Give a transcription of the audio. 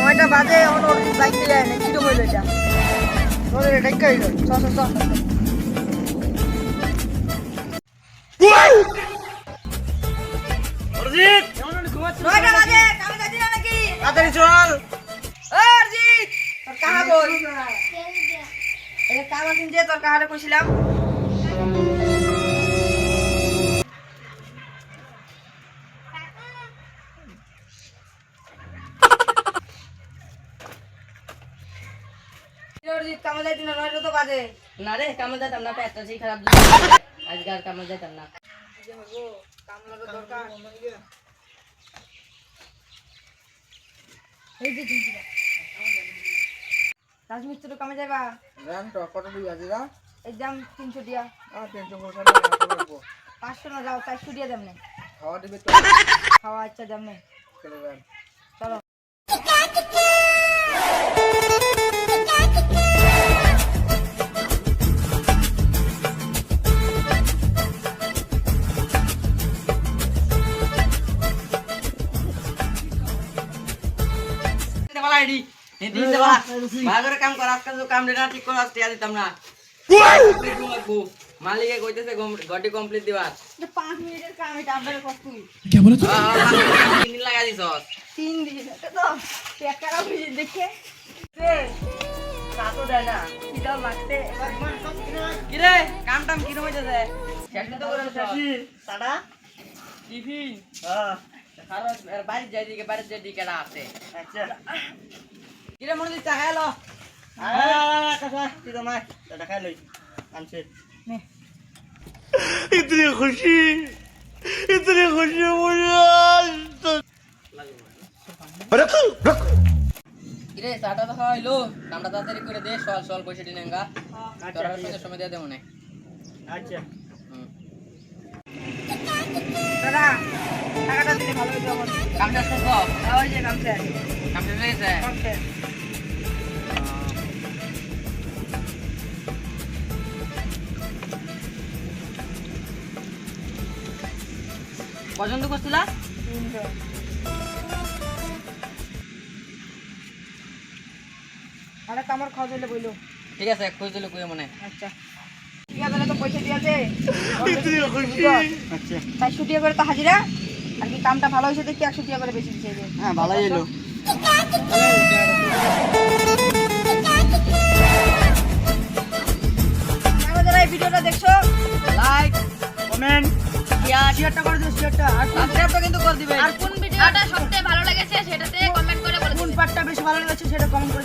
9টা বাজে এখন ওর বাইক নিয়ে যায় না কি তো হইলো এটা ওদের এটা কই গেল চ চ চ অরিজিৎ 9টা বাজে কামে যাচ্ছি না নাকি তাড়াতাড়ি চল। ও অরিজিৎ তোর কাহা কই এই কাম আছেন যে তোর কাহারে কইছিলাম অরিজিৎ কামে যাইতি না 9টা তো বাজে না রে কামে যাইতাম না, পেটটা সেই খারাপ আজকে আর কামে যাইতাম না। যে হবো কাম লাগা দরকার এই যে তুমি রাজমিস্ত্রি কামে যাইবা জান তো কত দিবা দিরা? একদম 300 দিয়া টেনশন করছ না, লাগবো। 500 না যাও 400 দিয়া দেমনে খাওয়া দিবে তো খাওয়া আচ্ছা দেমনে চলে যান। চলো দেবালা আইডি দিন দেবালা ভাগরে কাম কর, আজকাল তো কাম না ঠিক করে আসতে দিতাম না। লাগবো মালিকে কইতেছে গটি কমপ্লিট দিবার 5 মিনিটের কাম এটা আপনাদের কষ্টই 3 দিন লাগা দিছস। 3 দিন এটা তো টাকা বুঝি দেখে রে কাটো দেয় না কিটা লাগতে কি রে কাম টাম কি হইতেছে? শেষ তো করে সাড়া টিফিন হ্যাঁ খারাপ বাইরে যাই দিকে বাইরে যাই দিকে আছে। আচ্ছা কি রে মনে দিচ্ছা খাইলো কাকা তুই তো মাই এটা খাই লই আনছে নে इतनी खुशी मुझे কি রে চাটা তো খাওয়াইলো, কামটা তাড়াতাড়ি করে দে, সল সল পয়সা দিনেঙ্গা তোর সময় দিয়ে দেবো না। আচ্ছা হুম দাদা টাকাটা দিলে ভালো হতো আমার কামটা শুনছ? ওই যে কামছে কামটা হয়েছে? কামছে পছন্দ করছিলা? আরে কামর খাওয়া দিলে বইলো ঠিক আছে খোঁজ দিলে কই মনে। আচ্ছা ঠিক আছে তো পয়সা দিয়েছে इतनी खुशी আচ্ছা তাই ছুটি করে তো হাজিরা আর কি কামটা ভালো হয়েছে দেখি 100 টাকা করে বেশি দিয়েছে হ্যাঁ ভালোই এলো। যারা এই ভিডিওটা দেখছো লাইক কমেন্ট শেয়ারটা করে দিও শেয়ারটা আর সাবস্ক্রাইব তো কিন্তু করে দিবেন। আর কোন ভিডিওটা সবথেকে ভালো লেগেছে সেটাতে কমেন্ট করে বলে কোন দিন। পার্টটা বেশি ভালো লেগেছে সেটা কমেন্ট করে